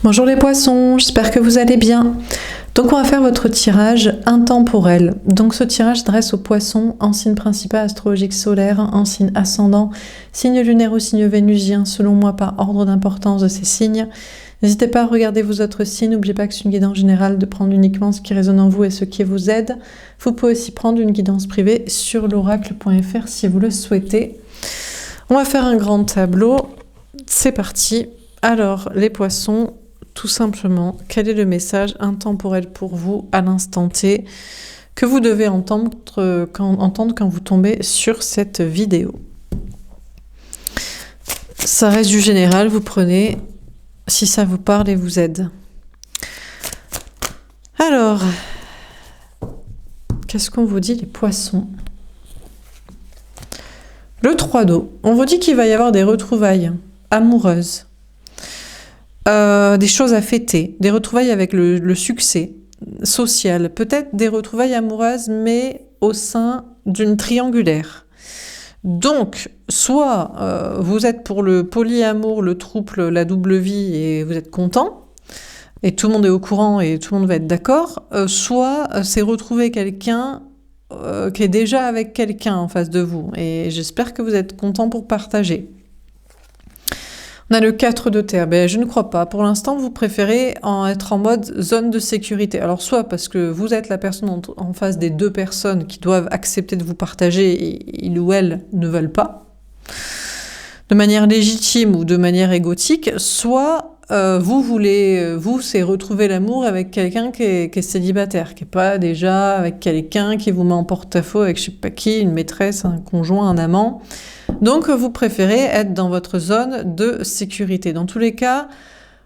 Bonjour les poissons, j'espère que vous allez bien. Donc on va faire votre tirage intemporel. Donc ce tirage s'adresse aux poissons en signe principal astrologique solaire, en signe ascendant, signe lunaire ou signe vénusien, selon moi par ordre d'importance de ces signes. N'hésitez pas à regarder vos autres signes, n'oubliez pas que c'est une guidance générale, de prendre uniquement ce qui résonne en vous et ce qui vous aide. Vous pouvez aussi prendre une guidance privée sur l'oracle.fr si vous le souhaitez. On va faire un grand tableau, c'est parti. Alors les poissons, tout simplement, quel est le message intemporel pour vous à l'instant T que vous devez entendre quand vous tombez sur cette vidéo? Ça reste du général, vous prenez si ça vous parle et vous aide. Alors, qu'est-ce qu'on vous dit les poissons? Le 3 d'eau, on vous dit qu'il va y avoir des retrouvailles amoureuses. Des choses à fêter, des retrouvailles avec le succès social, peut-être des retrouvailles amoureuses, mais au sein d'une triangulaire. Donc, soit vous êtes pour le polyamour, le trouble, la double vie, et vous êtes content, et tout le monde est au courant, et tout le monde va être d'accord, soit c'est retrouver quelqu'un qui est déjà avec quelqu'un en face de vous, et j'espère que vous êtes content pour partager. On a le 4 de terre. Ben, je ne crois pas. Pour l'instant, vous préférez être en mode zone de sécurité. Alors, soit parce que vous êtes la personne en face des deux personnes qui doivent accepter de vous partager et ils ou elles ne veulent pas, de manière légitime ou de manière égotique, soit vous, c'est retrouver l'amour avec quelqu'un qui est célibataire, qui n'est pas déjà avec quelqu'un qui vous met en porte-à-faux avec je sais pas qui, une maîtresse, un conjoint, un amant. Donc, vous préférez être dans votre zone de sécurité. Dans tous les cas,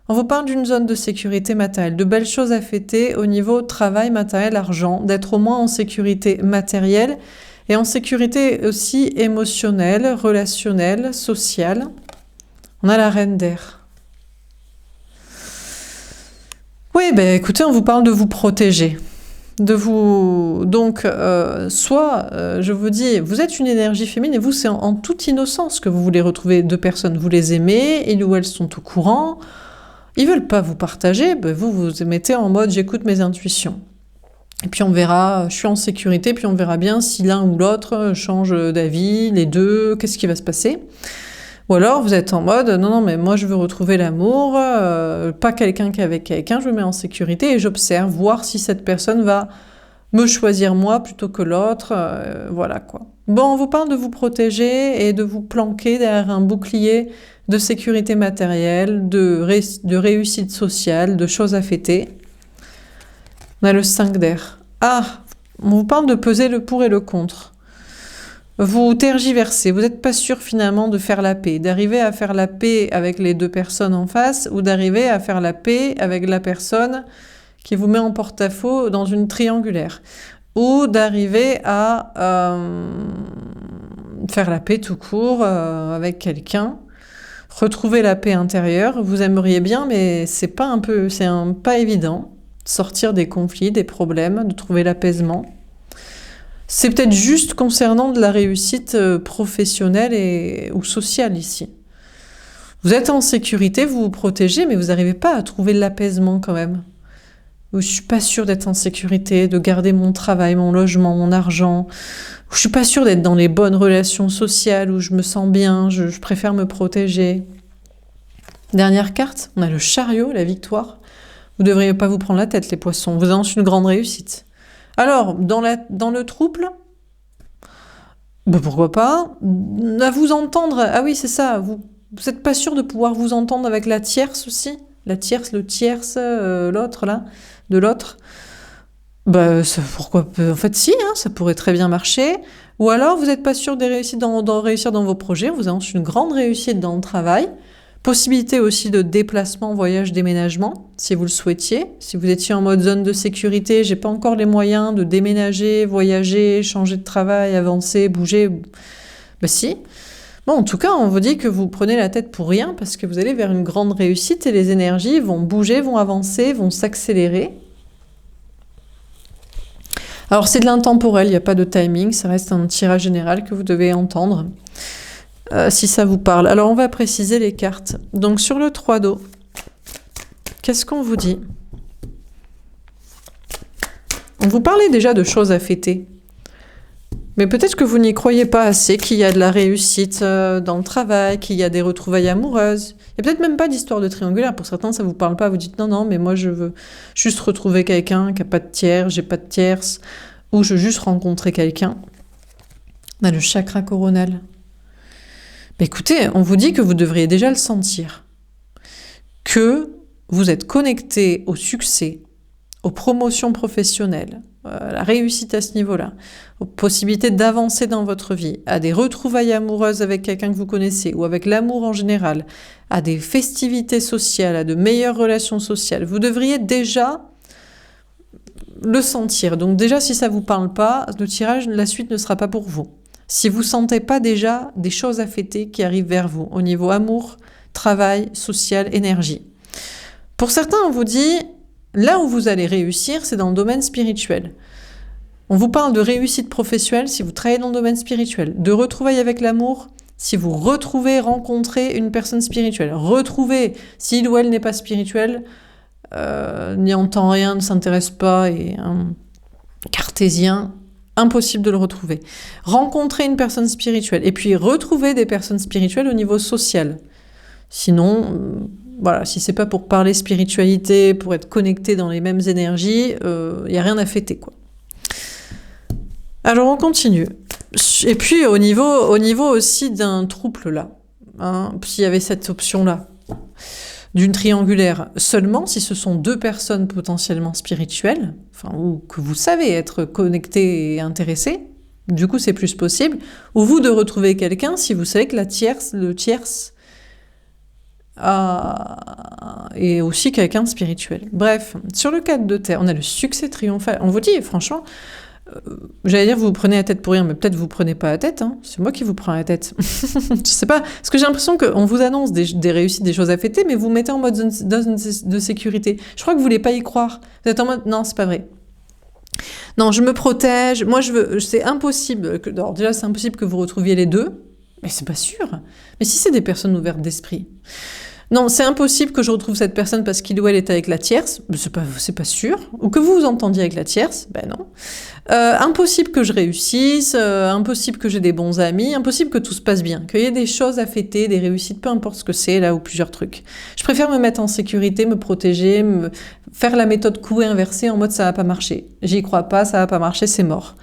on vous parle d'une zone de sécurité matérielle, de belles choses à fêter au niveau travail, matériel, argent, d'être au moins en sécurité matérielle et en sécurité aussi émotionnelle, relationnelle, sociale. On a la reine d'air. Oui, ben écoutez, on vous parle de vous protéger. Donc, soit, je vous dis, vous êtes une énergie féminine et vous, c'est en toute innocence que vous voulez retrouver deux personnes. Vous les aimez, ils ou elles sont au courant, ils veulent pas vous partager, ben vous mettez en mode j'écoute mes intuitions. Et puis on verra, je suis en sécurité, puis on verra bien si l'un ou l'autre change d'avis, les deux, qu'est-ce qui va se passer. Ou alors vous êtes en mode non, mais moi je veux retrouver l'amour, pas quelqu'un qui est avec quelqu'un, je me mets en sécurité et j'observe, voir si cette personne va me choisir moi plutôt que l'autre, voilà quoi. Bon, on vous parle de vous protéger et de vous planquer derrière un bouclier de sécurité matérielle, de réussite sociale, de choses à fêter. On a le 5 d'air. Ah, on vous parle de peser le pour et le contre. Vous tergiversez, vous n'êtes pas sûr finalement de faire la paix, d'arriver à faire la paix avec les deux personnes en face ou d'arriver à faire la paix avec la personne qui vous met en porte-à-faux dans une triangulaire ou d'arriver à faire la paix tout court avec quelqu'un, retrouver la paix intérieure. Vous aimeriez bien, mais c'est pas évident de sortir des conflits, des problèmes, de trouver l'apaisement. C'est peut-être juste concernant de la réussite professionnelle ou sociale ici. Vous êtes en sécurité, vous vous protégez, mais vous n'arrivez pas à trouver l'apaisement quand même. Je ne suis pas sûre d'être en sécurité, de garder mon travail, mon logement, mon argent. Je ne suis pas sûre d'être dans les bonnes relations sociales où je me sens bien, je préfère me protéger. Dernière carte, on a le chariot, la victoire. Vous ne devriez pas vous prendre la tête, les poissons. Vous annoncez une grande réussite. Alors, dans le trouble, ben pourquoi pas, à vous entendre, ah oui c'est ça, vous n'êtes pas sûr de pouvoir vous entendre avec la tierce aussi, la tierce, le tierce, l'autre là, de l'autre, ben pourquoi, en fait si, hein, ça pourrait très bien marcher, ou alors vous n'êtes pas sûr de réussir dans vos projets, vous avez une grande réussite dans le travail. Possibilité aussi de déplacement, voyage, déménagement, si vous le souhaitiez. Si vous étiez en mode zone de sécurité, j'ai pas encore les moyens de déménager, voyager, changer de travail, avancer, bouger. Ben si. Bon, en tout cas, on vous dit que vous prenez la tête pour rien parce que vous allez vers une grande réussite et les énergies vont bouger, vont avancer, vont s'accélérer. Alors, c'est de l'intemporel, il n'y a pas de timing, ça reste un tirage général que vous devez entendre. Si ça vous parle. Alors, on va préciser les cartes. Donc, sur le 3 d'eau, Qu'est-ce qu'on vous dit? On vous parlait déjà de choses à fêter. Mais peut-être que vous n'y croyez pas assez, qu'il y a de la réussite dans le travail, qu'il y a des retrouvailles amoureuses. Il n'y a peut-être même pas d'histoire de triangulaire. Pour certains, ça ne vous parle pas. Vous dites non, mais moi, je veux juste retrouver quelqu'un qui n'a pas de tiers, j'ai pas de tierce, ou je veux juste rencontrer quelqu'un. On a le chakra coronal. Mais écoutez, on vous dit que vous devriez déjà le sentir. Que vous êtes connecté au succès, aux promotions professionnelles, à la réussite à ce niveau-là, aux possibilités d'avancer dans votre vie, à des retrouvailles amoureuses avec quelqu'un que vous connaissez ou avec l'amour en général, à des festivités sociales, à de meilleures relations sociales. Vous devriez déjà le sentir. Donc déjà, si ça ne vous parle pas, le tirage, la suite ne sera pas pour vous. Si vous ne sentez pas déjà des choses à fêter qui arrivent vers vous au niveau amour, travail, social, énergie. Pour certains, on vous dit, là où vous allez réussir, c'est dans le domaine spirituel. On vous parle de réussite professionnelle si vous travaillez dans le domaine spirituel, de retrouvailles avec l'amour si vous rencontrez une personne spirituelle. Retrouver, s'il ou elle n'est pas spirituel, n'y entend rien, ne s'intéresse pas, et un cartésien, impossible de le retrouver. Rencontrer une personne spirituelle, et puis retrouver des personnes spirituelles au niveau social. Sinon... Voilà, si c'est pas pour parler spiritualité, pour être connecté dans les mêmes énergies, y a rien à fêter, quoi. Alors on continue. Et puis au niveau aussi d'un trouble là, hein, s'il y avait cette option-là, d'une triangulaire, seulement si ce sont deux personnes potentiellement spirituelles, enfin, ou que vous savez être connectés et intéressés, du coup c'est plus possible, ou vous de retrouver quelqu'un si vous savez que le tierce et aussi quelqu'un de spirituel. Bref, sur le cadre de terre, on a le succès triomphal. On vous dit, franchement, j'allais dire vous prenez la tête pour rien, mais peut-être vous prenez pas la tête, hein. C'est moi qui vous prends la tête. Je sais pas, parce que j'ai l'impression qu'on vous annonce des réussites, des choses à fêter, mais vous mettez en mode zone de sécurité. Je crois que vous voulez pas y croire. Vous êtes en mode, non, c'est pas vrai. Non, je me protège, moi c'est impossible, alors déjà c'est impossible que vous retrouviez les deux, mais c'est pas sûr. Mais si c'est des personnes ouvertes d'esprit, non, c'est impossible que je retrouve cette personne parce qu'il ou elle est avec la tierce, c'est pas sûr. Ou que vous vous entendiez avec la tierce, ben non. Impossible que je réussisse, impossible que j'ai des bons amis, impossible que tout se passe bien, qu'il y ait des choses à fêter, des réussites, peu importe ce que c'est, là, ou plusieurs trucs. Je préfère me mettre en sécurité, me protéger, faire la méthode coup inversée en mode ça va pas marcher. J'y crois pas, ça va pas marcher, c'est mort.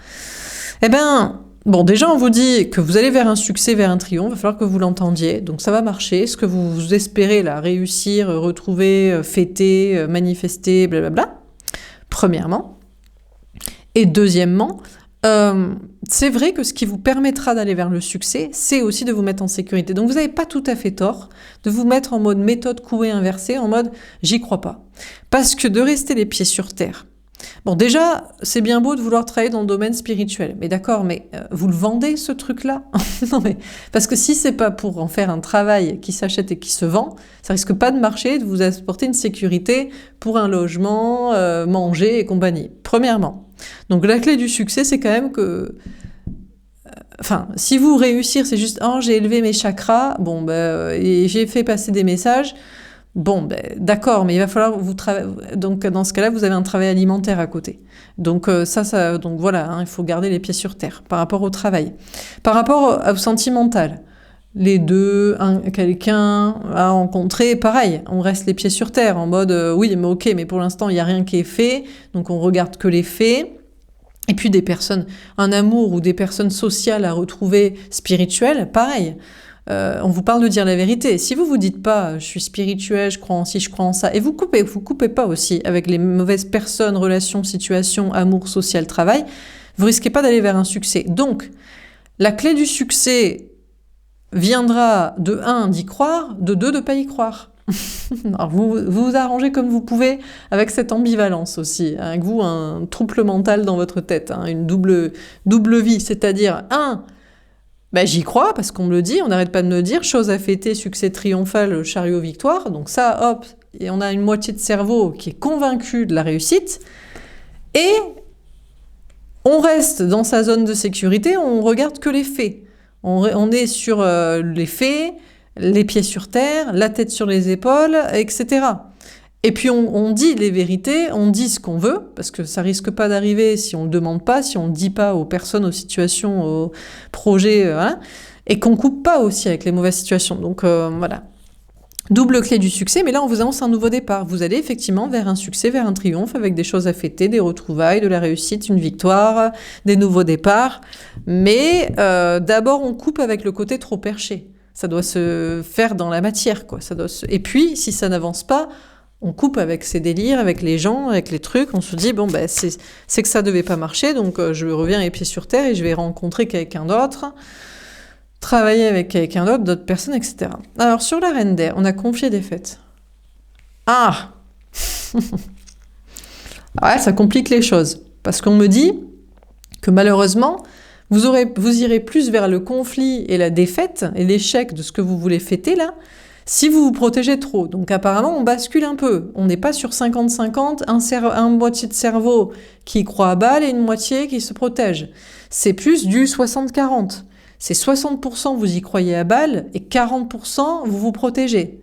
Eh ben... Bon, déjà, on vous dit que vous allez vers un succès, vers un triomphe, il va falloir que vous l'entendiez, donc ça va marcher. Ce que vous espérez, là, réussir, retrouver, fêter, manifester, blablabla, premièrement. Et deuxièmement, c'est vrai que ce qui vous permettra d'aller vers le succès, c'est aussi de vous mettre en sécurité. Donc vous n'avez pas tout à fait tort de vous mettre en mode méthode couée inversée, en mode j'y crois pas. Parce que de rester les pieds sur terre, bon, déjà, c'est bien beau de vouloir travailler dans le domaine spirituel, mais d'accord, mais vous le vendez, ce truc-là? Non, mais parce que si c'est pas pour en faire un travail qui s'achète et qui se vend, ça risque pas de marcher, de vous apporter une sécurité pour un logement, manger et compagnie. Premièrement. Donc la clé du succès, c'est quand même que... Enfin, si vous réussir, c'est juste « Oh, j'ai élevé mes chakras, bon, et j'ai fait passer des messages », bon, d'accord, mais il va falloir vous travailler. Donc, dans ce cas-là, vous avez un travail alimentaire à côté. Donc, donc voilà, hein, il faut garder les pieds sur terre par rapport au travail. Par rapport au sentimental, les deux, quelqu'un à rencontrer, pareil, on reste les pieds sur terre en mode oui, mais ok, mais pour l'instant, il n'y a rien qui est fait, donc on regarde que les faits. Et puis des personnes, un amour ou des personnes sociales à retrouver spirituelles, pareil. On vous parle de dire la vérité. Si vous vous dites pas je suis spirituel, je crois en ci, je crois en ça, et vous coupez pas aussi avec les mauvaises personnes, relations, situations, amour, social, travail, vous risquez pas d'aller vers un succès. Donc, la clé du succès viendra de 1 d'y croire, de 2 de pas y croire. Alors vous arrangez comme vous pouvez avec cette ambivalence aussi, hein, avec vous un trouble mental dans votre tête, hein, une double vie, c'est-à-dire j'y crois parce qu'on me le dit, on n'arrête pas de me le dire, chose à fêter, succès triomphal, chariot victoire, donc ça, hop, et on a une moitié de cerveau qui est convaincu de la réussite, et on reste dans sa zone de sécurité, on regarde que les faits. On est sur les faits, les pieds sur terre, la tête sur les épaules, etc. Et puis on dit les vérités, on dit ce qu'on veut, parce que ça risque pas d'arriver si on le demande pas, si on le dit pas aux personnes, aux situations, aux projets, voilà. Et qu'on coupe pas aussi avec les mauvaises situations. Donc voilà. Double clé du succès, mais là on vous annonce un nouveau départ. Vous allez effectivement vers un succès, vers un triomphe, avec des choses à fêter, des retrouvailles, de la réussite, une victoire, des nouveaux départs. Mais d'abord on coupe avec le côté trop perché. Ça doit se faire dans la matière, quoi. Et puis, si ça n'avance pas, on coupe avec ses délires, avec les gens, avec les trucs. On se dit, bon, ben, c'est que ça devait pas marcher, donc je reviens les pieds sur terre et je vais rencontrer quelqu'un d'autre, travailler avec quelqu'un d'autre, d'autres personnes, etc. Alors, sur la reine d'air, on a confié des fêtes. Ah ouais, ça complique les choses. Parce qu'on me dit que malheureusement, vous irez plus vers le conflit et la défaite et l'échec de ce que vous voulez fêter là, si vous vous protégez trop. Donc apparemment, on bascule un peu. On n'est pas sur 50-50, un moitié de cerveau qui croit à balle et une moitié qui se protège. C'est plus du 60-40. C'est 60% vous y croyez à balle et 40% vous vous protégez.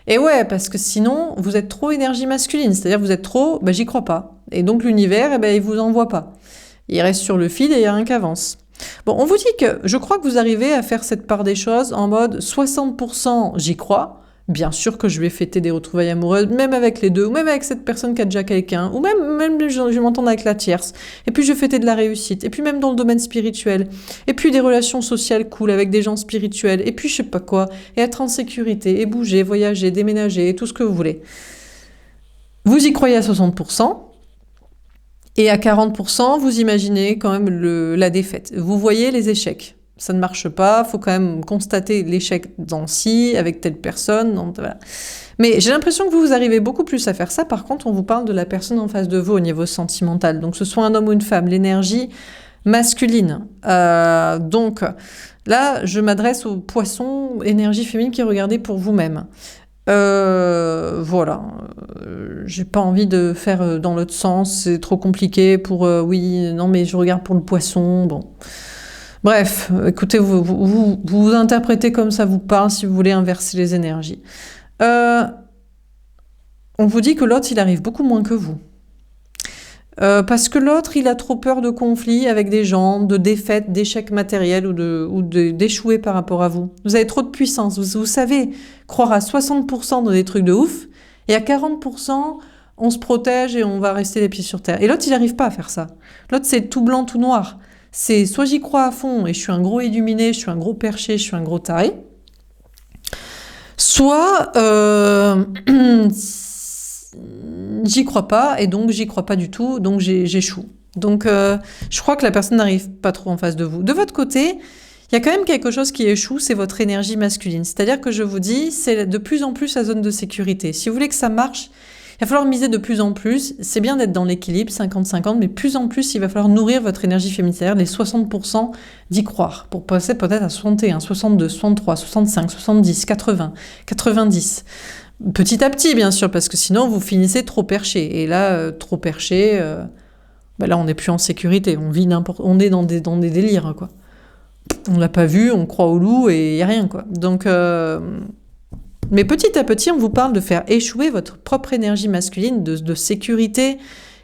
Et ouais, parce que sinon, vous êtes trop énergie masculine. C'est-à-dire vous êtes trop, j'y crois pas. Et donc l'univers, il vous envoie pas. Il reste sur le fil et il n'y a rien qui avance. Bon, on vous dit que je crois que vous arrivez à faire cette part des choses en mode 60% j'y crois. Bien sûr que je vais fêter des retrouvailles amoureuses, même avec les deux, ou même avec cette personne qui a déjà quelqu'un, ou même je vais m'entendre avec la tierce. Et puis je vais fêter de la réussite, et puis même dans le domaine spirituel, et puis des relations sociales cool avec des gens spirituels, et puis je sais pas quoi, et être en sécurité, et bouger, voyager, déménager, et tout ce que vous voulez. Vous y croyez à 60%. Et à 40%, vous imaginez quand même la défaite. Vous voyez les échecs. Ça ne marche pas, il faut quand même constater l'échec dans ci, avec telle personne. Donc, voilà. Mais j'ai l'impression que vous arrivez beaucoup plus à faire ça. Par contre, on vous parle de la personne en face de vous au niveau sentimental. Donc, que ce soit un homme ou une femme, l'énergie masculine. Donc, là, je m'adresse aux poissons, énergie féminine qui regardez pour vous-même. Voilà. J'ai pas envie de faire dans l'autre sens, c'est trop compliqué pour oui, non mais je regarde pour le poisson, bon. Bref, écoutez, vous interprétez comme ça vous parle si vous voulez inverser les énergies. On vous dit que l'autre, il arrive beaucoup moins que vous. Parce que l'autre, il a trop peur de conflits avec des gens, de défaites, d'échecs matériels ou d'échouer par rapport à vous. Vous avez trop de puissance. Vous savez croire à 60% dans des trucs de ouf, et à 40%, on se protège et on va rester les pieds sur terre. Et l'autre, il n'arrive pas à faire ça. L'autre, c'est tout blanc, tout noir. C'est soit j'y crois à fond et je suis un gros illuminé, je suis un gros perché, je suis un gros taré, soit j'y crois pas et donc j'y crois pas du tout, donc j'échoue. Donc je crois que la personne n'arrive pas trop en face de vous. De votre côté, il y a quand même quelque chose qui échoue, c'est votre énergie masculine. C'est-à-dire que je vous dis, c'est de plus en plus la zone de sécurité. Si vous voulez que ça marche, il va falloir miser de plus en plus. C'est bien d'être dans l'équilibre, 50-50, mais plus en plus, il va falloir nourrir votre énergie féminine, c'est-à-dire les 60% d'y croire, pour passer peut-être à 61, 62, 63, 65, 70, 80, 90. Petit à petit, bien sûr, parce que sinon, vous finissez trop perché. Et là, trop perché, là, on n'est plus en sécurité. On est dans des délires, quoi. On l'a pas vu, on croit au loup et il n'y a rien, quoi. Donc... Mais petit à petit, on vous parle de faire échouer votre propre énergie masculine, de sécurité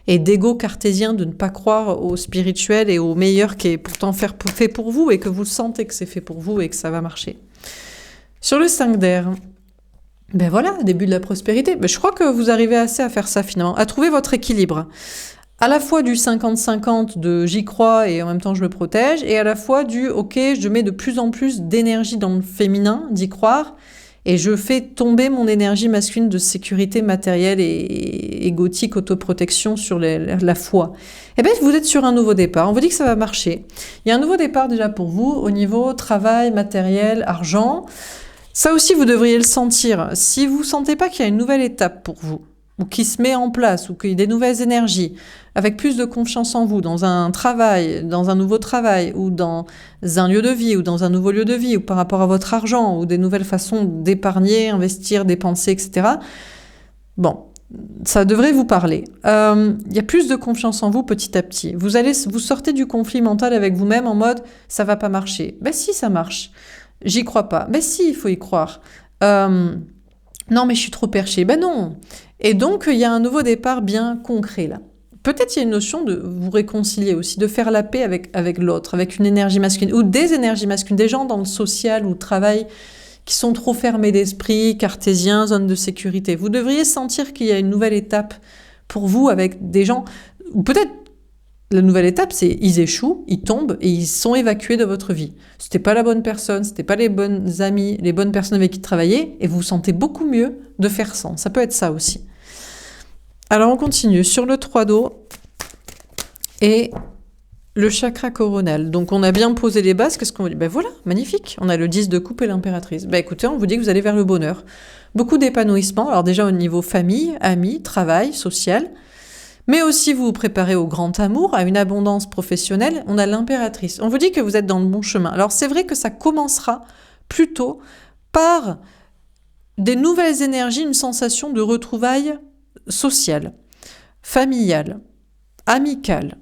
et d'ego cartésien, de ne pas croire au spirituel et au meilleur qui est pourtant fait pour vous et que vous sentez que c'est fait pour vous et que ça va marcher. Sur le 5 d'air, voilà, début de la prospérité. Je crois que vous arrivez assez à faire ça finalement, à trouver votre équilibre. À la fois du 50-50 de j'y crois et en même temps je me protège, et à la fois du ok, je mets de plus en plus d'énergie dans le féminin, d'y croire, et je fais tomber mon énergie masculine de sécurité matérielle et égotique, autoprotection sur la foi. Et bien, vous êtes sur un nouveau départ. On vous dit que ça va marcher. Il y a un nouveau départ déjà pour vous au niveau travail, matériel, argent. Ça aussi, vous devriez le sentir. Si vous ne sentez pas qu'il y a une nouvelle étape pour vous, ou qui se met en place, ou qu'il y a des nouvelles énergies, avec plus de confiance en vous, dans un travail, dans un nouveau travail, ou dans un lieu de vie, ou dans un nouveau lieu de vie, ou par rapport à votre argent, ou des nouvelles façons d'épargner, investir, dépenser, etc. Bon, ça devrait vous parler. Il y a plus de confiance en vous petit à petit. Vous sortez du conflit mental avec vous-même en mode « ça va pas marcher ». Ben si, ça marche. J'y crois pas. Ben si, il faut y croire. Non, mais je suis trop perché. Ben non. Et donc, il y a un nouveau départ bien concret là. Peut-être il y a une notion de vous réconcilier aussi, de faire la paix avec l'autre, avec une énergie masculine, ou des énergies masculines, des gens dans le social ou le travail qui sont trop fermés d'esprit, cartésiens, zone de sécurité. Vous devriez sentir qu'il y a une nouvelle étape pour vous avec des gens, ou peut-être la nouvelle étape, c'est ils échouent, ils tombent et ils sont évacués de votre vie. C'était pas la bonne personne, c'était pas les bonnes amies, les bonnes personnes avec qui travailler, et vous vous sentez beaucoup mieux de faire sans. Ça peut être ça aussi. Alors on continue sur le 3 d'eau et le chakra coronal. Donc on a bien posé les bases, qu'est-ce qu'on vous dit? Ben voilà, magnifique. On a le 10 de coupe et l'impératrice. Ben écoutez, on vous dit que vous allez vers le bonheur. Beaucoup d'épanouissement, alors déjà au niveau famille, amis, travail, social, mais aussi vous vous préparez au grand amour, à une abondance professionnelle. On a l'impératrice. On vous dit que vous êtes dans le bon chemin. Alors c'est vrai que ça commencera plutôt par des nouvelles énergies, une sensation de retrouvailles sociale, familiale, amicale,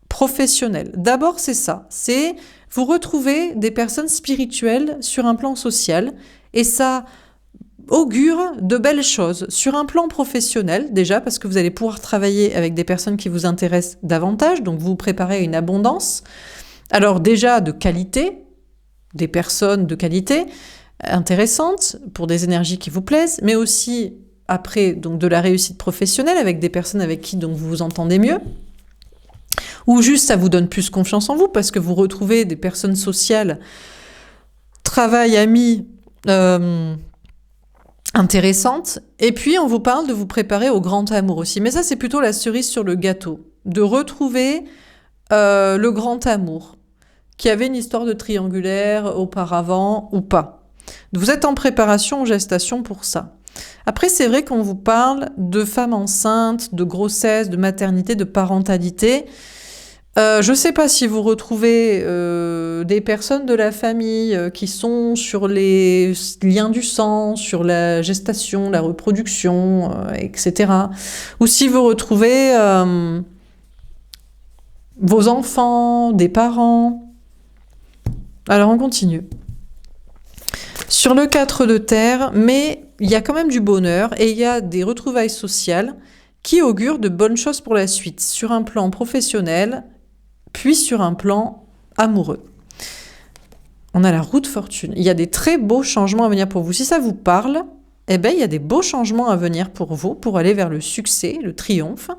professionnelle. D'abord, c'est ça. C'est vous retrouver des personnes spirituelles sur un plan social et ça augure de belles choses. Sur un plan professionnel, déjà, parce que vous allez pouvoir travailler avec des personnes qui vous intéressent davantage, donc vous vous préparez à une abondance. Alors déjà, de qualité, des personnes de qualité intéressantes pour des énergies qui vous plaisent, mais aussi après donc de la réussite professionnelle avec des personnes avec qui donc vous vous entendez mieux, ou juste ça vous donne plus confiance en vous parce que vous retrouvez des personnes sociales, travail, amis intéressantes, et puis on vous parle de vous préparer au grand amour aussi. Mais ça c'est plutôt la cerise sur le gâteau, de retrouver le grand amour, qui avait une histoire de triangulaire auparavant ou pas. Vous êtes en préparation, en gestation pour ça. Après, c'est vrai qu'on vous parle de femmes enceintes, de grossesse, de maternité, de parentalité. Je ne sais pas si vous retrouvez des personnes de la famille qui sont sur les liens du sang, sur la gestation, la reproduction, etc. Ou si vous retrouvez vos enfants, des parents. Alors, on continue. Sur le 4 de terre, mais il y a quand même du bonheur et il y a des retrouvailles sociales qui augurent de bonnes choses pour la suite, sur un plan professionnel, puis sur un plan amoureux. On a la roue de fortune. Il y a des très beaux changements à venir pour vous. Si ça vous parle, eh ben, il y a des beaux changements à venir pour vous, pour aller vers le succès, le triomphe,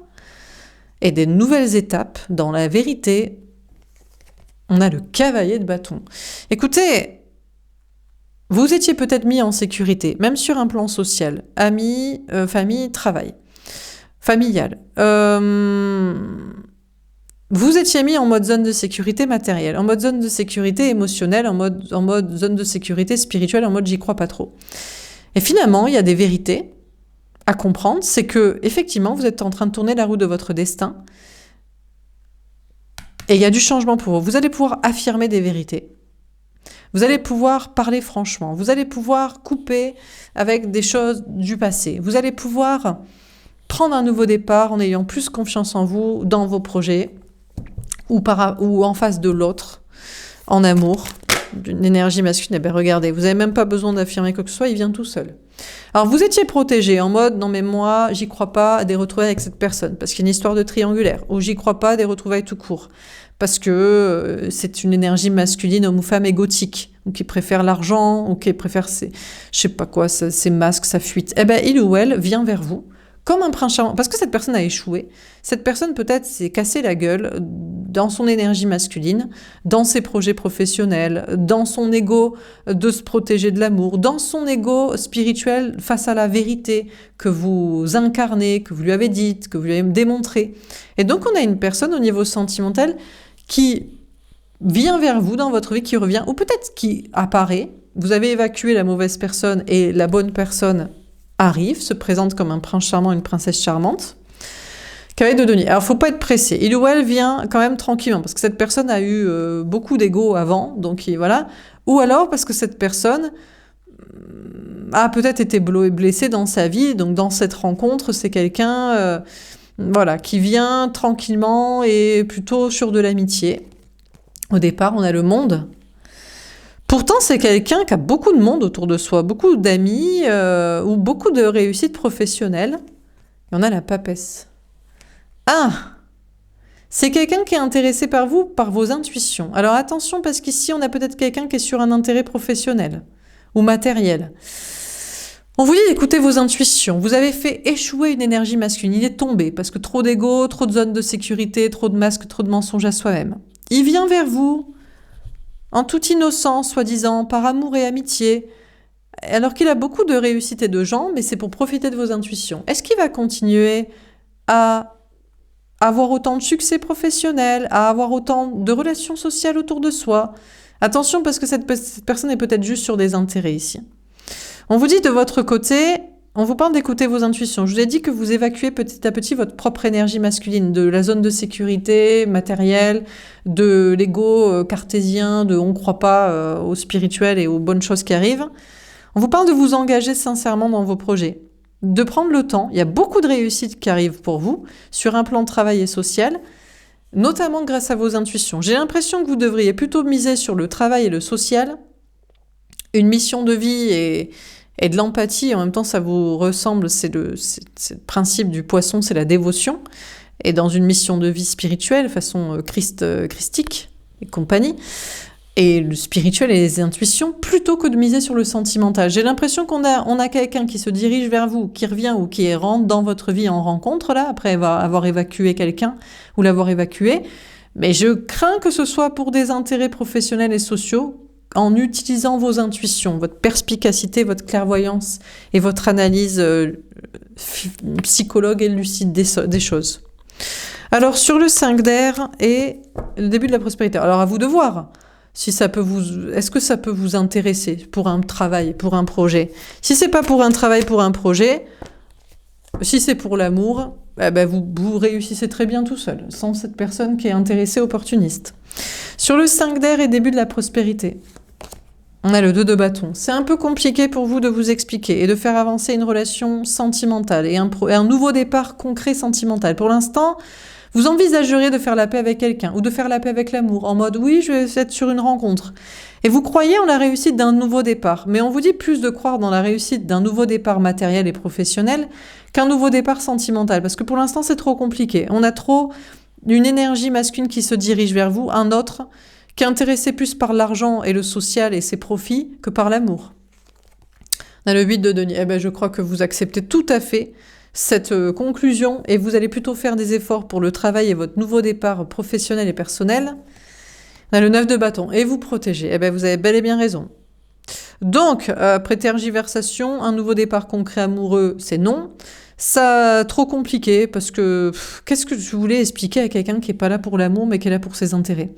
et des nouvelles étapes dans la vérité. On a le cavalier de bâton. Écoutez, vous étiez peut-être mis en sécurité, même sur un plan social, amis, famille, travail, familial. Vous étiez mis en mode zone de sécurité matérielle, en mode zone de sécurité émotionnelle, en mode zone de sécurité spirituelle, en mode j'y crois pas trop. Et finalement, il y a des vérités à comprendre, c'est que effectivement, vous êtes en train de tourner la roue de votre destin et il y a du changement pour vous. Vous allez pouvoir affirmer des vérités. Vous allez pouvoir parler franchement, vous allez pouvoir couper avec des choses du passé, vous allez pouvoir prendre un nouveau départ en ayant plus confiance en vous, dans vos projets, ou en face de l'autre, en amour, d'une énergie masculine. Eh bien, regardez, vous n'avez même pas besoin d'affirmer quoi que ce soit, il vient tout seul. Alors, vous étiez protégé en mode, non mais moi, j'y crois pas à des retrouvailles avec cette personne, parce qu'il y a une histoire de triangulaire, ou j'y crois pas à des retrouvailles tout court, parce que c'est une énergie masculine, homme ou femme égotique, ou qui préfère l'argent, ou qui préfère ses, je sais pas quoi, ses masques, sa fuite. Eh ben, il ou elle vient vers vous, comme un prince charmant, parce que cette personne a échoué. Cette personne peut-être s'est cassé la gueule dans son énergie masculine, dans ses projets professionnels, dans son ego de se protéger de l'amour, dans son ego spirituel face à la vérité que vous incarnez, que vous lui avez dite, que vous lui avez démontré. Et donc on a une personne au niveau sentimental qui vient vers vous dans votre vie, qui revient, ou peut-être qui apparaît. Vous avez évacué la mauvaise personne et la bonne personne arrive, se présente comme un prince charmant, une princesse charmante. Cavalier de denier. Alors, il ne faut pas être pressé. Il ou elle vient quand même tranquillement, parce que cette personne a eu beaucoup d'ego avant, donc voilà. Ou alors parce que cette personne a peut-être été blessée dans sa vie, donc dans cette rencontre, c'est quelqu'un voilà, qui vient tranquillement et plutôt sur de l'amitié. Au départ, on a le monde. Pourtant, c'est quelqu'un qui a beaucoup de monde autour de soi, beaucoup d'amis ou beaucoup de réussite professionnelle. Et on a la papesse. Ah! C'est quelqu'un qui est intéressé par vous, par vos intuitions. Alors attention, parce qu'ici, on a peut-être quelqu'un qui est sur un intérêt professionnel ou matériel. On vous dit d'écouter vos intuitions. Vous avez fait échouer une énergie masculine. Il est tombé parce que trop d'ego, trop de zones de sécurité, trop de masques, trop de mensonges à soi-même. Il vient vers vous en toute innocence, soi-disant, par amour et amitié, alors qu'il a beaucoup de réussite et de gens, mais c'est pour profiter de vos intuitions. Est-ce qu'il va continuer à avoir autant de succès professionnel, à avoir autant de relations sociales autour de soi? Attention, parce que cette personne est peut-être juste sur des intérêts ici. On vous dit de votre côté, on vous parle d'écouter vos intuitions. Je vous ai dit que vous évacuez petit à petit votre propre énergie masculine, de la zone de sécurité matérielle, de l'ego cartésien, de on ne croit pas au spirituel et aux bonnes choses qui arrivent. On vous parle de vous engager sincèrement dans vos projets, de prendre le temps. Il y a beaucoup de réussites qui arrivent pour vous sur un plan de travail et social, notamment grâce à vos intuitions. J'ai l'impression que vous devriez plutôt miser sur le travail et le social, une mission de vie et de l'empathie. En même temps, ça vous ressemble, c'est le principe du poisson, c'est la dévotion. Et dans une mission de vie spirituelle, façon christique et compagnie, et le spirituel et les intuitions, plutôt que de miser sur le sentimental. J'ai l'impression qu'on a quelqu'un qui se dirige vers vous, qui revient ou qui rentre dans votre vie en rencontre, là, après avoir évacué quelqu'un ou l'avoir évacué. Mais je crains que ce soit pour des intérêts professionnels et sociaux, en utilisant vos intuitions, votre perspicacité, votre clairvoyance et votre analyse psychologue et lucide des choses. Alors, sur le 5 d'air et le début de la prospérité. Alors, à vous de voir. Si ça peut est-ce que ça peut vous intéresser pour un travail, pour un projet? Si c'est pas pour un travail, pour un projet, si c'est pour l'amour, vous réussissez très bien tout seul, sans cette personne qui est intéressée, opportuniste. Sur le 5 d'air et début de la prospérité, on a le 2 de bâton. C'est un peu compliqué pour vous de vous expliquer et de faire avancer une relation sentimentale et un nouveau départ concret sentimental. Pour l'instant, vous envisagerez de faire la paix avec quelqu'un ou de faire la paix avec l'amour, en mode oui, je vais être sur une rencontre. Et vous croyez en la réussite d'un nouveau départ, mais on vous dit plus de croire dans la réussite d'un nouveau départ matériel et professionnel qu'un nouveau départ sentimental, parce que pour l'instant c'est trop compliqué. On a trop une énergie masculine qui se dirige vers vous, un autre qui est intéressé plus par l'argent et le social et ses profits que par l'amour. On a le 8 de denier. Je crois que vous acceptez tout à fait cette conclusion et vous allez plutôt faire des efforts pour le travail et votre nouveau départ professionnel et personnel. On a le 9 de bâton et vous protéger. Vous avez bel et bien raison. Donc, après tergiversation, un nouveau départ concret amoureux, c'est non. Ça, trop compliqué parce que qu'est-ce que je voulais expliquer à quelqu'un qui est pas là pour l'amour mais qui est là pour ses intérêts.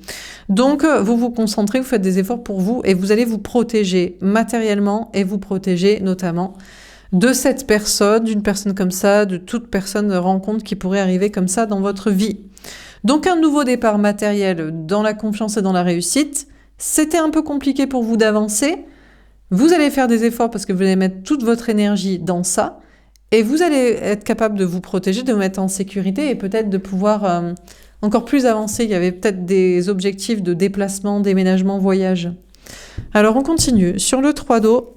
Donc, vous vous concentrez, vous faites des efforts pour vous et vous allez vous protéger matériellement et vous protéger notamment de cette personne, d'une personne comme ça, de toute personne rencontre qui pourrait arriver comme ça dans votre vie. Donc un nouveau départ matériel dans la confiance et dans la réussite. C'était un peu compliqué pour vous d'avancer. Vous allez faire des efforts parce que vous allez mettre toute votre énergie dans ça. Et vous allez être capable de vous protéger, de vous mettre en sécurité et peut-être de pouvoir encore plus avancer. Il y avait peut-être des objectifs de déplacement, déménagement, voyage. Alors on continue. Sur le 3 d'eau,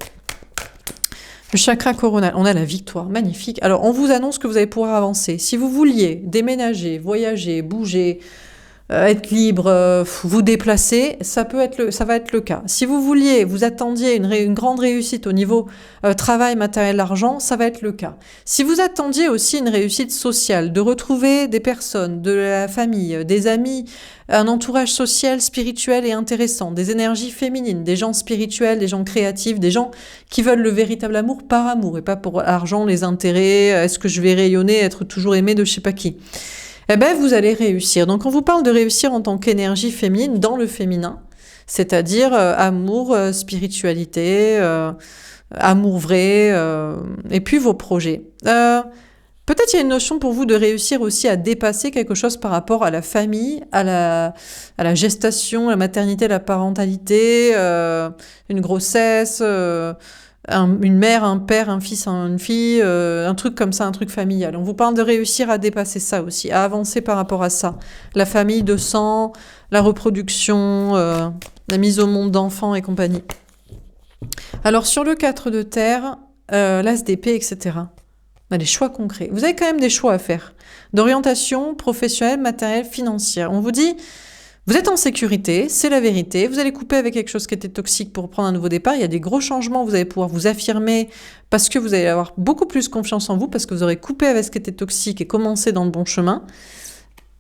le chakra coronal, on a la victoire, magnifique. Alors, on vous annonce que vous allez pouvoir avancer. Si vous vouliez déménager, voyager, bouger, être libre, vous déplacer, ça va être le cas. Si vous attendiez une grande réussite au niveau travail, matériel, argent, ça va être le cas. Si vous attendiez aussi une réussite sociale, de retrouver des personnes, de la famille, des amis, un entourage social, spirituel et intéressant, des énergies féminines, des gens spirituels, des gens créatifs, des gens qui veulent le véritable amour par amour et pas pour l'argent, les intérêts, est-ce que je vais rayonner, être toujours aimé de je sais pas qui. Vous allez réussir. Donc, on vous parle de réussir en tant qu'énergie féminine dans le féminin, c'est-à-dire amour, spiritualité, amour vrai, et puis vos projets. Peut-être il y a une notion pour vous de réussir aussi à dépasser quelque chose par rapport à la famille, à la gestation, la maternité, la parentalité, une grossesse, une mère, un père, un fils, une fille, un truc comme ça, un truc familial. On vous parle de réussir à dépasser ça aussi, à avancer par rapport à ça. La famille de sang, la reproduction, la mise au monde d'enfants et compagnie. Alors sur le 4 de terre, l'as d'épée, etc. On a des choix concrets. Vous avez quand même des choix à faire. D'orientation professionnelle, matérielle, financière. On vous dit, vous êtes en sécurité, c'est la vérité. Vous allez couper avec quelque chose qui était toxique pour prendre un nouveau départ. Il y a des gros changements. Vous allez pouvoir vous affirmer parce que vous allez avoir beaucoup plus confiance en vous, parce que vous aurez coupé avec ce qui était toxique et commencé dans le bon chemin.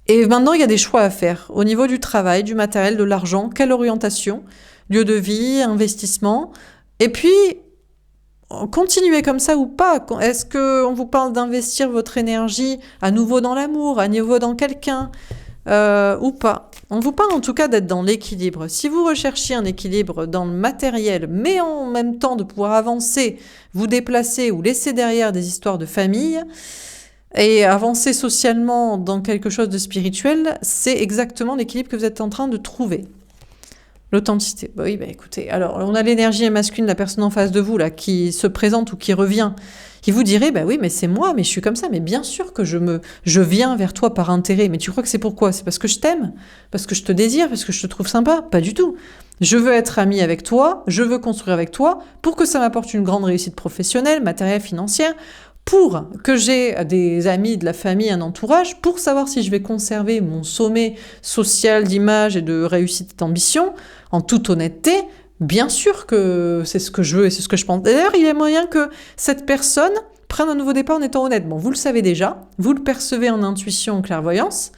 Et maintenant, il y a des choix à faire au niveau du travail, du matériel, de l'argent. Quelle orientation? Lieu de vie, investissement. Et puis, continuez comme ça ou pas? Est-ce qu'on vous parle d'investir votre énergie à nouveau dans l'amour, à nouveau dans quelqu'un ou pas? On vous parle en tout cas d'être dans l'équilibre. Si vous recherchez un équilibre dans le matériel, mais en même temps de pouvoir avancer, vous déplacer ou laisser derrière des histoires de famille et avancer socialement dans quelque chose de spirituel, c'est exactement l'équilibre que vous êtes en train de trouver. L'authenticité. Bah oui, bah écoutez, alors on a l'énergie masculine de la personne en face de vous là qui se présente ou qui revient. Qui vous dirait, bah oui, mais c'est moi, mais je suis comme ça, mais bien sûr que je viens vers toi par intérêt. Mais tu crois que c'est pourquoi? C'est parce que je t'aime? Parce que je te désire? Parce que je te trouve sympa? Pas du tout. Je veux être ami avec toi, je veux construire avec toi pour que ça m'apporte une grande réussite professionnelle, matérielle, financière, pour que j'ai des amis, de la famille, un entourage, pour savoir si je vais conserver mon sommet social d'image et de réussite et d'ambition, en toute honnêteté. Bien sûr que c'est ce que je veux et c'est ce que je pense. D'ailleurs, il y a moyen que cette personne prenne un nouveau départ en étant honnête. Bon, vous le savez déjà, vous le percevez en intuition, en clairvoyance,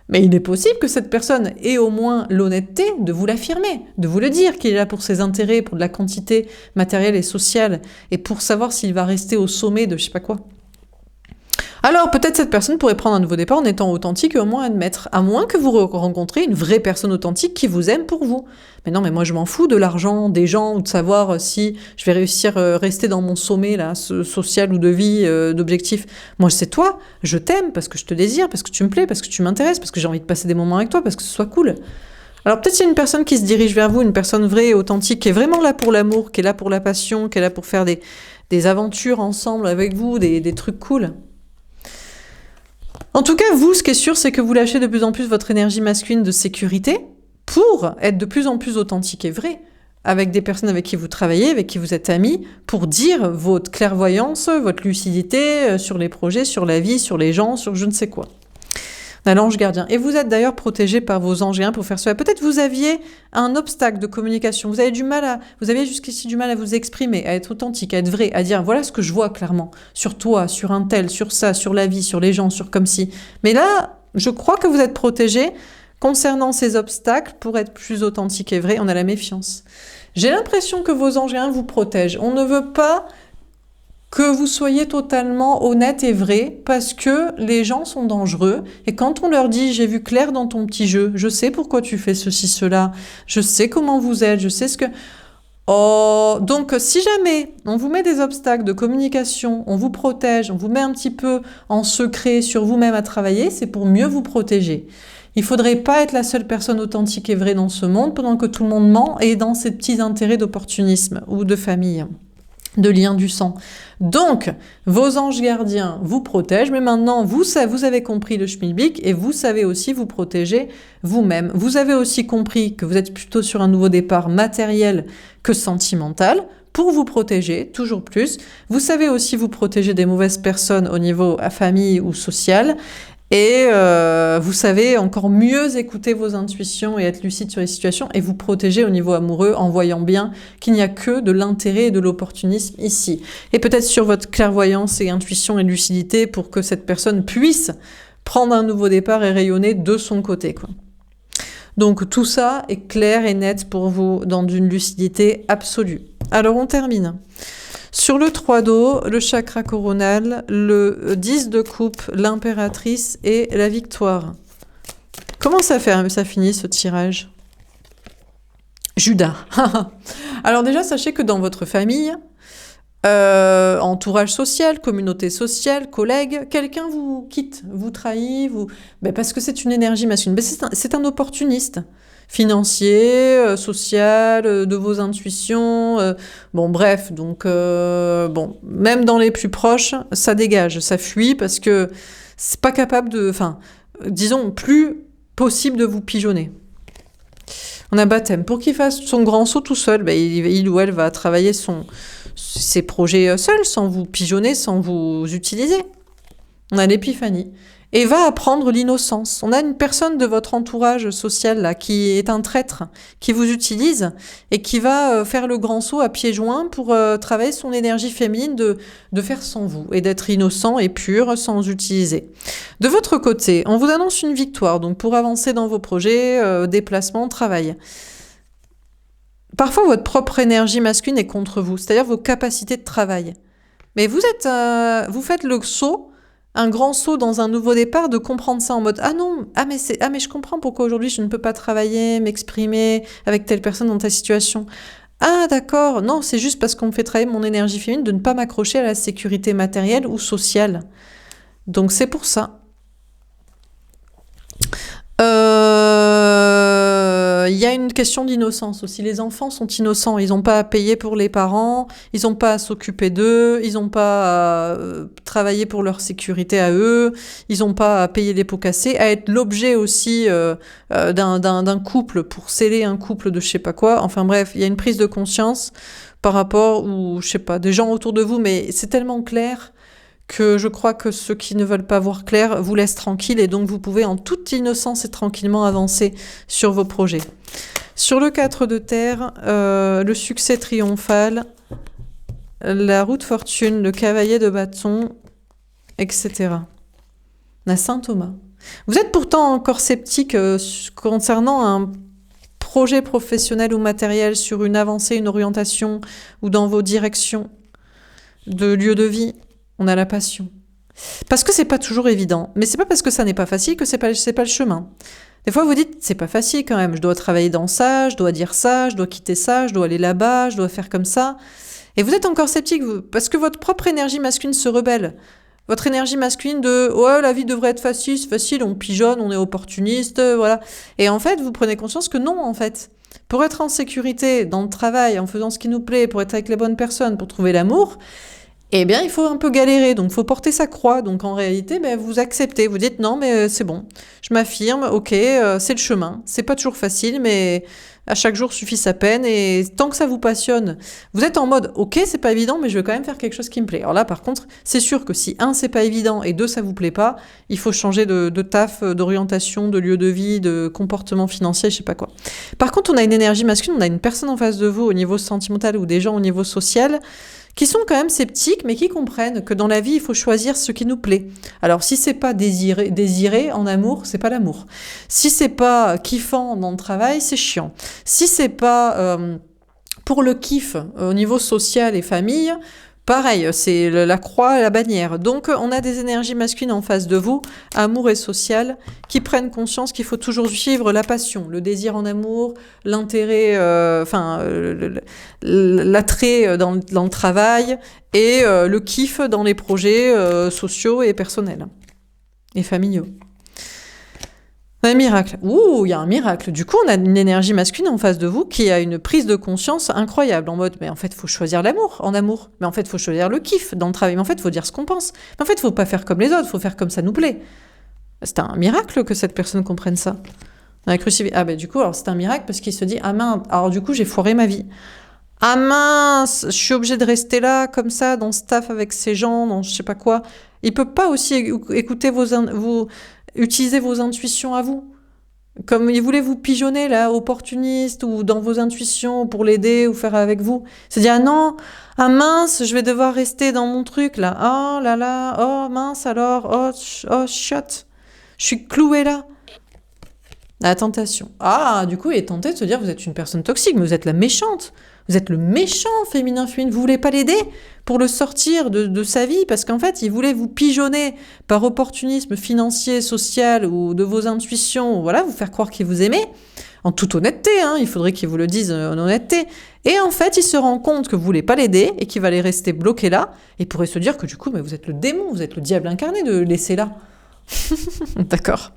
mais il est possible que cette personne ait au moins l'honnêteté de vous l'affirmer, de vous le dire, qu'il est là pour ses intérêts, pour de la quantité matérielle et sociale, et pour savoir s'il va rester au sommet de je sais pas quoi. Alors peut-être cette personne pourrait prendre un nouveau départ en étant authentique et au moins admettre, à moins que vous rencontrez une vraie personne authentique qui vous aime pour vous. Mais non, mais moi je m'en fous de l'argent, des gens, ou de savoir si je vais réussir à rester dans mon sommet là, social ou de vie, d'objectif. Moi c'est toi, je t'aime parce que je te désire, parce que tu me plais, parce que tu m'intéresses, parce que j'ai envie de passer des moments avec toi, parce que ce soit cool. Alors peut-être il y a une personne qui se dirige vers vous, une personne vraie et authentique, qui est vraiment là pour l'amour, qui est là pour la passion, qui est là pour faire des aventures ensemble avec vous, des trucs cool. En tout cas, vous, ce qui est sûr, c'est que vous lâchez de plus en plus votre énergie masculine de sécurité pour être de plus en plus authentique et vrai avec des personnes avec qui vous travaillez, avec qui vous êtes amis, pour dire votre clairvoyance, votre lucidité sur les projets, sur la vie, sur les gens, sur je ne sais quoi. On a l'ange gardien. Et vous êtes d'ailleurs protégé par vos anges gardiens pour faire cela. Peut-être vous aviez un obstacle de communication. Vous aviez jusqu'ici du mal à vous exprimer, à être authentique, à être vrai, à dire voilà ce que je vois clairement sur toi, sur un tel, sur ça, sur la vie, sur les gens, sur comme si. Mais là, je crois que vous êtes protégé concernant ces obstacles pour être plus authentique et vrai. On a la méfiance. J'ai l'impression que vos anges gardiens vous protègent. On ne veut pas que vous soyez totalement honnête et vrai, parce que les gens sont dangereux, et quand on leur dit « j'ai vu clair dans ton petit jeu, je sais pourquoi tu fais ceci, cela, je sais comment vous êtes, je sais ce que… » Oh, donc si jamais on vous met des obstacles de communication, on vous protège, on vous met un petit peu en secret sur vous-même à travailler, c'est pour mieux vous protéger. Il faudrait pas être la seule personne authentique et vraie dans ce monde pendant que tout le monde ment et dans ces petits intérêts d'opportunisme ou de famille, de lien du sang. Donc, vos anges gardiens vous protègent, mais maintenant, vous avez compris le schmilblick et vous savez aussi vous protéger vous-même. Vous avez aussi compris que vous êtes plutôt sur un nouveau départ matériel que sentimental pour vous protéger, toujours plus. Vous savez aussi vous protéger des mauvaises personnes au niveau famille ou social. Et vous savez encore mieux écouter vos intuitions et être lucide sur les situations et vous protéger au niveau amoureux en voyant bien qu'il n'y a que de l'intérêt et de l'opportunisme ici. Et peut-être sur votre clairvoyance et intuition et lucidité pour que cette personne puisse prendre un nouveau départ et rayonner de son côté, quoi. Donc tout ça est clair et net pour vous dans une lucidité absolue. Alors on termine. Sur le 3 d'eau, le chakra coronal, le 10 de coupe, l'impératrice et la victoire. Comment ça finit ce tirage? Judas. Alors déjà, sachez que dans votre famille, entourage social, communauté sociale, collègues, quelqu'un vous quitte, vous trahit, parce que c'est une énergie masculine. C'est un opportuniste. Financier, social, de vos intuitions, bon bref, donc même dans les plus proches, ça dégage, ça fuit parce que c'est pas capable de, disons, plus possible de vous pigeonner. On a baptême. Pour qu'il fasse son grand saut tout seul, il ou elle va travailler ces projets seuls, sans vous pigeonner, sans vous utiliser. On a l'épiphanie. Et va apprendre l'innocence. On a une personne de votre entourage social là, qui est un traître, qui vous utilise et qui va faire le grand saut à pieds joints pour travailler son énergie féminine de faire sans vous et d'être innocent et pur sans utiliser. De votre côté, on vous annonce une victoire donc pour avancer dans vos projets, déplacements, travail. Parfois, votre propre énergie masculine est contre vous, c'est-à-dire vos capacités de travail. Mais vous faites le saut, un grand saut dans un nouveau départ, de comprendre ça en mode ah non, mais je comprends pourquoi aujourd'hui je ne peux pas travailler, m'exprimer avec telle personne dans telle situation. Ah d'accord, non, c'est juste parce qu'on me fait travailler mon énergie féminine de ne pas m'accrocher à la sécurité matérielle ou sociale. Donc c'est pour ça. Il y a une question d'innocence aussi. Les enfants sont innocents. Ils n'ont pas à payer pour les parents, ils n'ont pas à s'occuper d'eux, ils n'ont pas à travailler pour leur sécurité à eux, ils n'ont pas à payer les pots cassés, à être l'objet aussi d'un couple pour sceller un couple de je sais pas quoi. Enfin bref, il y a une prise de conscience par rapport ou je sais pas, des gens autour de vous, mais c'est tellement clair que je crois que ceux qui ne veulent pas voir clair vous laissent tranquille et donc vous pouvez en toute innocence et tranquillement avancer sur vos projets. Sur le 4 de terre, le succès triomphal, la roue de fortune, le cavalier de bâton, etc. La Saint Thomas. Vous êtes pourtant encore sceptique concernant un projet professionnel ou matériel sur une avancée, une orientation ou dans vos directions de lieu de vie. On a la passion. Parce que c'est pas toujours évident. Mais c'est pas parce que ça n'est pas facile que c'est pas le chemin. Des fois, vous dites, c'est pas facile quand même. Je dois travailler dans ça, je dois dire ça, je dois quitter ça, je dois aller là-bas, je dois faire comme ça. Et vous êtes encore sceptique, parce que votre propre énergie masculine se rebelle. Votre énergie masculine de « ouais, la vie devrait être facile, c'est facile, on pigeonne, on est opportuniste, voilà ». Et en fait, vous prenez conscience que non, en fait. Pour être en sécurité, dans le travail, en faisant ce qui nous plaît, pour être avec les bonnes personnes, pour trouver l'amour, eh bien, il faut un peu galérer, donc il faut porter sa croix. Donc en réalité, vous acceptez, vous dites non, mais c'est bon, je m'affirme, ok, c'est le chemin. C'est pas toujours facile, mais à chaque jour suffit sa peine. Et tant que ça vous passionne, vous êtes en mode ok, c'est pas évident, mais je vais quand même faire quelque chose qui me plaît. Alors là, par contre, c'est sûr que si un, c'est pas évident et deux, ça vous plaît pas, il faut changer de taf, d'orientation, de lieu de vie, de comportement financier, je sais pas quoi. Par contre, on a une énergie masculine, on a une personne en face de vous au niveau sentimental ou des gens au niveau social qui sont quand même sceptiques, mais qui comprennent que dans la vie, il faut choisir ce qui nous plaît. Alors, si c'est pas désiré en amour, c'est pas l'amour. Si c'est pas kiffant dans le travail, c'est chiant. Si c'est pas pour le kiff au niveau social et famille, pareil, c'est la croix et la bannière. Donc, on a des énergies masculines en face de vous, amour et social, qui prennent conscience qu'il faut toujours suivre la passion, le désir en amour, l'intérêt, l'attrait dans le travail et le kiff dans les projets sociaux et personnels et familiaux. Un miracle. Ouh, il y a un miracle. Du coup, on a une énergie masculine en face de vous qui a une prise de conscience incroyable en mode, mais en fait, il faut choisir l'amour en amour. Mais en fait, il faut choisir le kiff dans le travail. Mais en fait, il faut dire ce qu'on pense. Mais en fait, il faut pas faire comme les autres, il faut faire comme ça nous plaît. C'est un miracle que cette personne comprenne ça. On a crucifié. Ah ben du coup, alors c'est un miracle parce qu'il se dit, ah mince, alors du coup, j'ai foiré ma vie. Ah mince, je suis obligé de rester là, comme ça, dans ce taf avec ces gens, dans je sais pas quoi. Il peut pas aussi écouter utiliser vos intuitions à vous. Comme il voulait vous pigeonner, là, opportuniste, ou dans vos intuitions pour l'aider ou faire avec vous. C'est dire, ah non, ah mince, je vais devoir rester dans mon truc, là. Oh là là, oh mince alors, oh shot. Je suis clouée là. La tentation. Ah, du coup, il est tenté de se dire, vous êtes une personne toxique, mais vous êtes la méchante. Vous êtes le méchant féminin. Vous voulez pas l'aider pour le sortir de sa vie parce qu'en fait, il voulait vous pigeonner par opportunisme financier, social ou de vos intuitions, voilà, vous faire croire qu'il vous aimait. En toute honnêteté, il faudrait qu'il vous le dise en honnêteté. Et en fait, il se rend compte que vous voulez pas l'aider et qu'il va aller rester bloqué là. Et il pourrait se dire que du coup, mais vous êtes le démon, vous êtes le diable incarné de le laisser là. D'accord.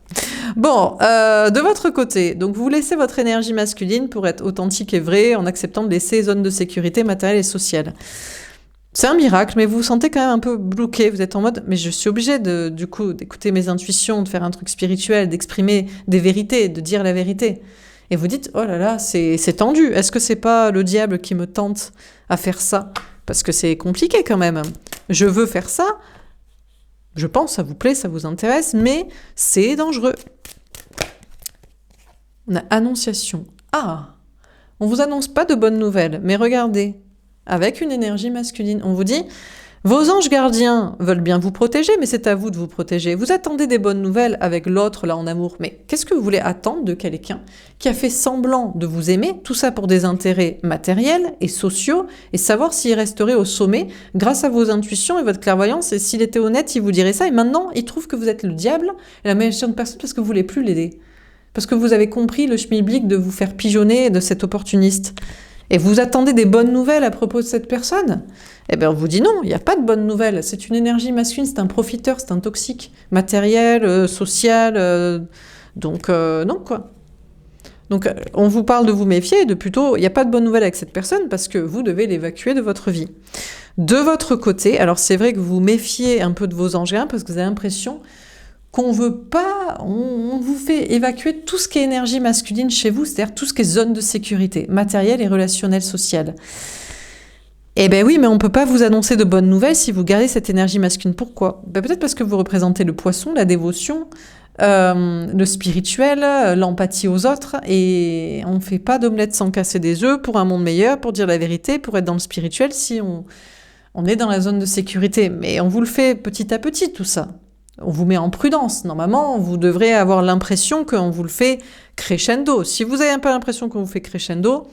Bon, de votre côté, donc vous laissez votre énergie masculine pour être authentique et vrai en acceptant de laisser zone de sécurité matérielle et sociale. C'est un miracle, mais vous vous sentez quand même un peu bloqué. Vous êtes en mode, mais je suis obligée du coup d'écouter mes intuitions, de faire un truc spirituel, d'exprimer des vérités, de dire la vérité. Et vous dites, oh là là, c'est tendu. Est-ce que c'est pas le diable qui me tente à faire ça ? parce que c'est compliqué quand même. Je veux faire ça, je pense, ça vous plaît, ça vous intéresse, mais c'est dangereux. On a annonciation. Ah, on vous annonce pas de bonnes nouvelles, mais regardez, avec une énergie masculine, on vous dit, vos anges gardiens veulent bien vous protéger, mais c'est à vous de vous protéger. Vous attendez des bonnes nouvelles avec l'autre, là, en amour. Mais qu'est-ce que vous voulez attendre de quelqu'un qui a fait semblant de vous aimer, tout ça pour des intérêts matériels et sociaux, et savoir s'il resterait au sommet grâce à vos intuitions et votre clairvoyance, et s'il était honnête, il vous dirait ça, et maintenant, il trouve que vous êtes le diable et la meilleure personne parce que vous voulez plus l'aider. Parce que vous avez compris le schmilblick de vous faire pigeonner de cet opportuniste. Et vous attendez des bonnes nouvelles à propos de cette personne? Eh bien, on vous dit non, il n'y a pas de bonnes nouvelles. C'est une énergie masculine, c'est un profiteur, c'est un toxique, matériel, social. Donc, non, quoi. Donc, on vous parle de vous méfier, de plutôt, il n'y a pas de bonnes nouvelles avec cette personne parce que vous devez l'évacuer de votre vie. De votre côté, alors c'est vrai que vous vous méfiez un peu de vos anges parce que vous avez l'impression qu'on veut pas, on vous fait évacuer tout ce qui est énergie masculine chez vous, c'est-à-dire tout ce qui est zone de sécurité, matérielle et relationnelle, sociale. Eh ben oui, mais on peut pas vous annoncer de bonnes nouvelles si vous gardez cette énergie masculine. Pourquoi? Ben peut-être parce que vous représentez le poisson, la dévotion, le spirituel, l'empathie aux autres, et on fait pas d'omelette sans casser des œufs pour un monde meilleur, pour dire la vérité, pour être dans le spirituel si on est dans la zone de sécurité. Mais on vous le fait petit à petit, tout ça. On vous met en prudence. Normalement, vous devrez avoir l'impression qu'on vous le fait crescendo. Si vous avez un peu l'impression qu'on vous fait crescendo,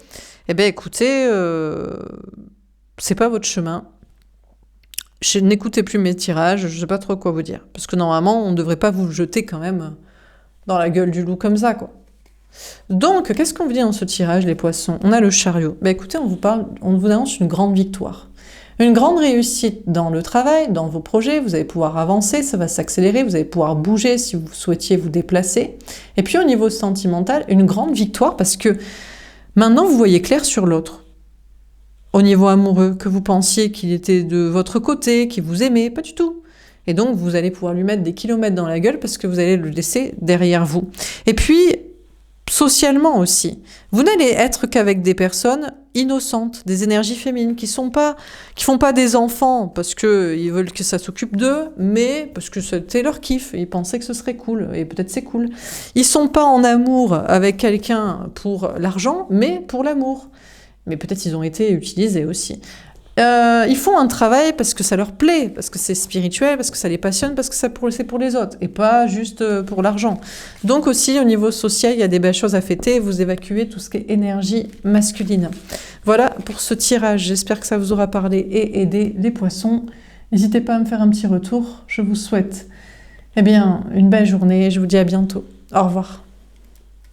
eh bien écoutez, c'est pas votre chemin. N'écoutez plus mes tirages, je sais pas trop quoi vous dire. Parce que normalement, on ne devrait pas vous jeter quand même dans la gueule du loup comme ça, quoi. Donc, qu'est-ce qu'on vous dit dans ce tirage, les poissons? On a le chariot. Ben écoutez, on vous annonce une grande victoire. Une grande réussite dans le travail, dans vos projets, vous allez pouvoir avancer, ça va s'accélérer, vous allez pouvoir bouger si vous souhaitiez vous déplacer. Et puis au niveau sentimental, une grande victoire parce que maintenant vous voyez clair sur l'autre. Au niveau amoureux, que vous pensiez qu'il était de votre côté, qu'il vous aimait, pas du tout. Et donc vous allez pouvoir lui mettre des kilomètres dans la gueule parce que vous allez le laisser derrière vous. Et puis, socialement aussi, vous n'allez être qu'avec des personnes innocentes, des énergies féminines qui font pas des enfants parce que ils veulent que ça s'occupe d'eux, mais parce que c'était leur kiff, ils pensaient que ce serait cool, et peut-être c'est cool. Ils sont pas en amour avec quelqu'un pour l'argent, mais pour l'amour. Mais peut-être ils ont été utilisés aussi. Ils font un travail parce que ça leur plaît, parce que c'est spirituel, parce que ça les passionne, parce que c'est pour les autres, et pas juste pour l'argent. Donc aussi, au niveau social, il y a des belles choses à fêter, vous évacuez tout ce qui est énergie masculine. Voilà pour ce tirage, j'espère que ça vous aura parlé et aidé les poissons. N'hésitez pas à me faire un petit retour, je vous souhaite une belle journée, je vous dis à bientôt. Au revoir.